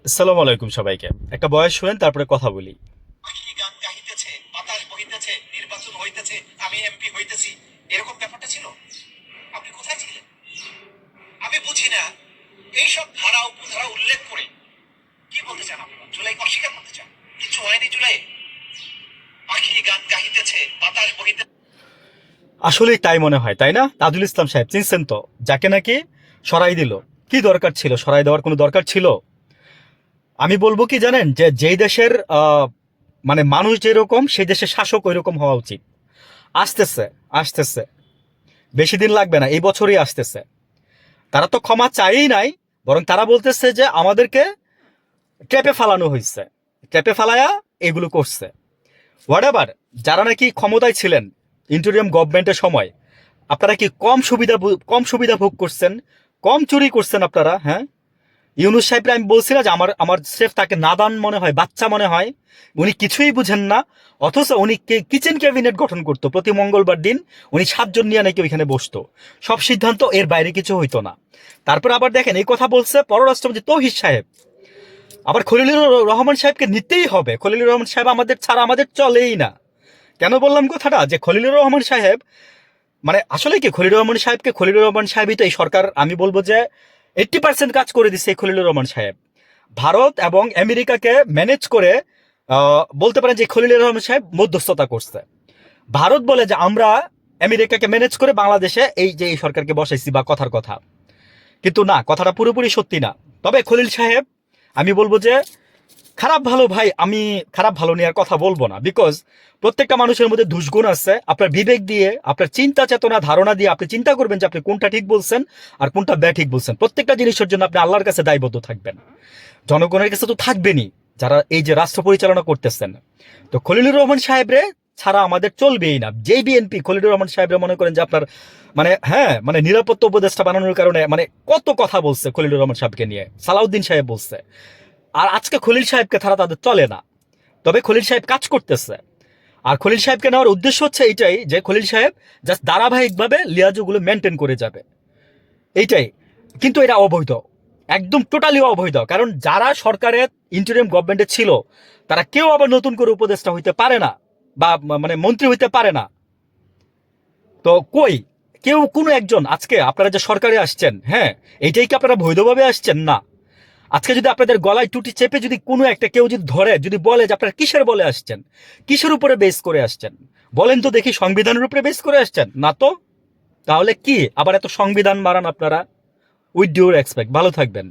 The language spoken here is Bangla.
আসসালামু আলাইকুম সবাইকে। একটা বয়স শুনেন তারপরে কথা বলি। পাখি গান গাহিতেছে, বাতাস বহিতেছে, নির্বাচন হইতেছে, আমি এমপি হইতেছি, এরকম ব্যাপারটা ছিল। আপনি কোথায় ছিলেন? আমি বুঝি না। এইসব ধারা উপধারা উল্লেখ করে কি বলতে চান আপনারা? জুলাই অস্বীকার করতে চান? কিছু হয়নি জুলাই। পাখি গান গাহিতেছে, বাতাস বহিতেছে। আসলেই তাই মনে হয়, তাই না? তাজুল ইসলাম সাহেব চিনছেন তো, যাকে নাকি সরাই দিল। কি দরকার ছিল সরাই দেওয়ার? কোনো দরকার ছিল? আমি বলবো কি জানেন, যে যেই দেশের মানে মানুষ যেরকম সেই দেশের শাসক ওই রকম হওয়া উচিত। আসতেছে, আসতেছে, বেশি দিন লাগবে না, এই বছরই আসতেছে। তারা তো ক্ষমা চাইই নাই, বরং তারা বলতেছে যে আমাদেরকে ট্র্যাপে ফালানো হয়েছে, ট্র্যাপে ফালায়া এগুলো করছে। হোয়াট এভার, যারা নাকি ক্ষমতায় ছিলেন ইন্টারিয়াম গভর্নমেন্টের সময়, আপনারা কি কম সুবিধা ভোগ করছেন? কম চুরি করছেন আপনারা? হ্যাঁ, ইউনুস সাহেবরা আমি বলছি না যে আমার আমার স্রেফ তাকে নাদান মনে হয়, বাচ্চা মনে হয়, উনি কিছুই বুঝেন না। অথচ উনি কিচেন ক্যাবিনেট গঠন করতো প্রতি মঙ্গলবার দিন। উনি 7 জন নিয়ে নাকি ওইখানে বসতো, সব সিদ্ধান্ত এর বাইরে কিছু হইতো না। তারপর আবার দেখেন এই কথা বলছে পররাষ্ট্রমন্ত্রী তৌহিদ সাহেব। আবার খলিলুর রহমান সাহেবকে নিতেই হবে। খলিলুর রহমান সাহেব আমাদের ছাড়া আমাদের চলেই না। কেন বললাম কথাটা, যে খলিলুর রহমান সাহেব মানে আসলে কি, খলিলুর রহমান সাহেবই তো এই সরকার, আমি বলবো যে 80% কাজ করে দিচ্ছে এই খলিলুর রহমান সাহেব। ভারত এবং আমেরিকাকে ম্যানেজ করে বলতে পারেন যে খলিলুর রহমান সাহেব মধ্যস্থতা করছে। ভারত বলে যে আমরা আমেরিকাকে ম্যানেজ করে বাংলাদেশে এই যে এই সরকারকে বসাইছি বা কথার কথা, কিন্তু না, কথাটা পুরোপুরি সত্যি না। তবে খলিল সাহেব, আমি বলবো যে খারাপ ভালো ভাই, আমি খারাপ ভালো নিয়ে আর কথা বলবো না, বিকজ প্রত্যেকটা মানুষের মধ্যে দুষ্গুণ আছে। আপনার বিবেক দিয়ে, আপনার চিন্তা চেতনা ধারণা দিয়ে আপনি চিন্তা করবেন যে আপনি কোনটা ঠিক বলছেন আর কোনটা ঠিক বলছেন। প্রত্যেকটা জিনিসের জন্য আপনি আল্লাহর কাছে দায়বদ্ধ থাকবেন, জনগণের কাছে তো থাকবেনই, যারা এই যে রাষ্ট্র পরিচালনা করতেছেন। তো খলিলুর রহমান সাহেবরে ছাড়া আমাদের চলবেই না। যেই বিএনপি খলিলুর রহমান সাহেবরে মনে করেন যে আপনার মানে হ্যাঁ মানে নিরাপত্তা উপদেষ্টা বানানোর কারণে মানে কত কথা বলছে খলিলুর রহমান সাহেবকে নিয়ে, সালাউদ্দিন সাহেব বলছে। আর আজকে খলিল সাহেবকে ছাড়া তাদের চলে না। তবে খলিল সাহেব কাজ করতেছে। আর খলিল সাহেবকে নেওয়ার উদ্দেশ্য হচ্ছে এইটাই, যে খলিল সাহেব জাস্ট ধারাবাহিকভাবে লিয়াজুগুলো মেনটেন করে যাবে, এইটাই। কিন্তু এটা অবৈধ, একদম টোটালি অবৈধ। কারণ যারা সরকারের ইন্টারিম গভর্নমেন্টে ছিল তারা কেউ আবার নতুন করে উপদেষ্টা হইতে পারে না বা মানে মন্ত্রী হইতে পারে না। তো কই কেউ কোনো একজন, আজকে আপনারা যে সরকারে আসছেন, হ্যাঁ, এইটাই কি আপনারা বৈধভাবে আসছেন? না। আজকে যদি আপনাদের গলায় টুটি চেপে যদি কোনো একটা কেউ যদি ধরে, যদি বলে যে আপনারা কিসের বলে আসছেন, কিসের উপরে বেস করে আসছেন, বলেন তো দেখি, সংবিধানের উপরে বেস করে আসছেন না তো? তাহলে কি আবার এত সংবিধান মারান আপনারা? উইথ ডিউ রেসপেক্ট, ভালো থাকবেন।